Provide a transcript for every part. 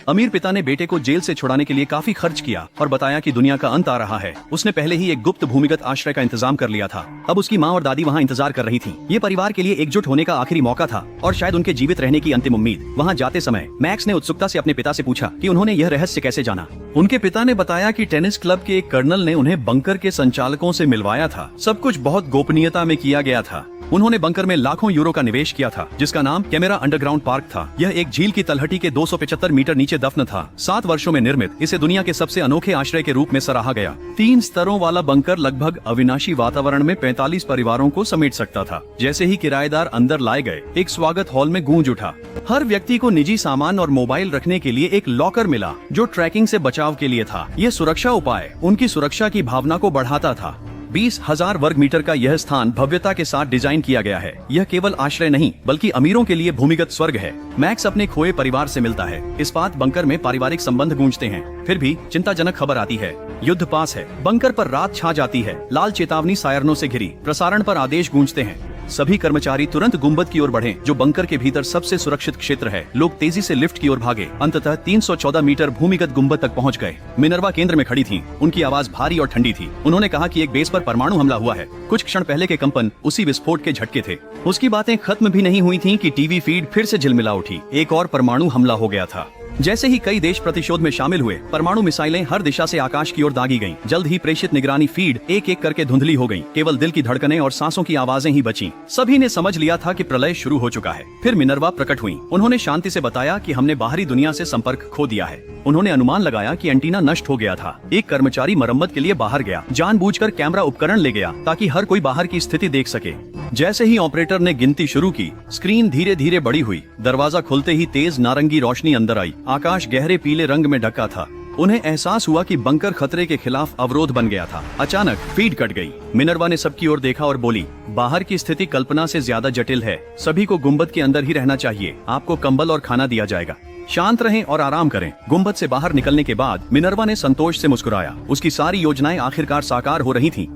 अमीर पिता ने बेटे को जेल से छुड़ाने के लिए काफी खर्च किया और बताया कि दुनिया का अंत आ रहा है। उसने पहले ही एक गुप्त भूमिगत आश्रय का इंतजाम कर लिया था। अब उसकी माँ और दादी वहाँ इंतजार कर रही थीं। ये परिवार के लिए एकजुट होने का आखिरी मौका था और शायद उनके जीवित रहने की अंतिम उम्मीद। वहाँ जाते समय मैक्स ने उत्सुकता से अपने पिता से पूछा कि उन्होंने यह रहस्य कैसे जाना। उनके पिता ने बताया कि टेनिस क्लब के एक कर्नल ने उन्हें बंकर के संचालकों से मिलवाया था। सब कुछ बहुत गोपनीयता में किया गया था। उन्होंने बंकर में लाखों यूरो का निवेश किया था, जिसका नाम कैमेरा अंडरग्राउंड पार्क था। यह एक झील की तलहटी के 275 मीटर नीचे दफन था। 7 वर्षों में निर्मित इसे दुनिया के सबसे अनोखे आश्रय के रूप में सराहा गया। 3 स्तरों वाला बंकर लगभग अविनाशी वातावरण में 45 परिवारों को समेट सकता था। जैसे ही किराएदार अंदर लाए गए, एक स्वागत हॉल में गूंज उठा। हर व्यक्ति को निजी सामान और मोबाइल रखने के लिए एक लॉकर मिला, जो ट्रैकिंग से बचाव के लिए था। यह सुरक्षा उपाय उनकी सुरक्षा की भावना को बढ़ाता था। 20,000 वर्ग मीटर का यह स्थान भव्यता के साथ डिजाइन किया गया है। यह केवल आश्रय नहीं, बल्कि अमीरों के लिए भूमिगत स्वर्ग है। मैक्स अपने खोए परिवार से मिलता है। इस्पात बंकर में पारिवारिक संबंध गूंजते हैं। फिर भी चिंताजनक खबर आती है। युद्ध पास है। बंकर पर रात छा जाती है। लाल चेतावनी सायरनों से घिरी। प्रसारण पर आदेश गूंजते हैं। सभी कर्मचारी तुरंत गुंबद की ओर बढ़ें, जो बंकर के भीतर सबसे सुरक्षित क्षेत्र है। लोग तेजी से लिफ्ट की ओर भागे। अंततः 314 मीटर भूमिगत गुंबद तक पहुंच गए। मिनर्वा केंद्र में खड़ी थी। उनकी आवाज भारी और ठंडी थी। उन्होंने कहा कि एक बेस पर परमाणु हमला हुआ है। कुछ क्षण पहले के कंपन उसी विस्फोट के झटके थे। उसकी बातें खत्म भी नहीं हुई थीं कि टीवी फीड फिर से झिलमिला उठी। एक और परमाणु हमला हो गया था। जैसे ही कई देश प्रतिशोध में शामिल हुए, परमाणु मिसाइलें हर दिशा से आकाश की ओर दागी गईं। जल्द ही प्रेषित निगरानी फीड एक एक करके धुंधली हो गईं। केवल दिल की धड़कनें और सांसों की आवाजें ही बचीं। सभी ने समझ लिया था कि प्रलय शुरू हो चुका है। फिर मिनर्वा प्रकट हुई। उन्होंने शांति से बताया कि हमने बाहरी दुनिया से संपर्क खो दिया है। उन्होंने अनुमान लगाया कि एंटीना नष्ट हो गया था। एक कर्मचारी मरम्मत के लिए बाहर गया, जानबूझकर कैमरा उपकरण ले गया ताकि हर कोई बाहर की स्थिति देख सके। जैसे ही ऑपरेटर ने गिनती शुरू की, स्क्रीन धीरे धीरे बड़ी हुई। दरवाजा खुलते ही तेज नारंगी रोशनी अंदर आई। आकाश गहरे पीले रंग में ढका था। उन्हें एहसास हुआ कि बंकर खतरे के खिलाफ अवरोध बन गया था। अचानक फीड कट गई। मिनर्वा ने सबकी ओर देखा और बोली, बाहर की स्थिति कल्पना से ज्यादा जटिल है। सभी को गुंबद के अंदर ही रहना चाहिए। आपको कंबल और खाना दिया जाएगा। शांत रहें और आराम करें। गुंबद से बाहर निकलने के बाद मिनर्वा ने संतोष से मुस्कुराया। उसकी सारी योजनाएं आखिरकार साकार हो रही थीं।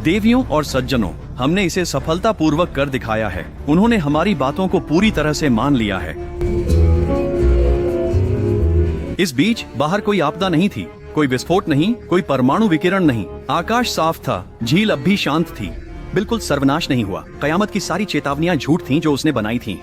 देवियों और सज्जनों, हमने इसे सफलतापूर्वक कर दिखाया है। उन्होंने हमारी बातों को पूरी तरह से मान लिया है। इस बीच बाहर कोई आपदा नहीं थी, कोई विस्फोट नहीं, कोई परमाणु विकिरण नहीं। आकाश साफ था, झील अब भी शांत थी। बिल्कुल सर्वनाश नहीं हुआ। कयामत की सारी चेतावनियां झूठ थीं जो उसने बनाई थीं।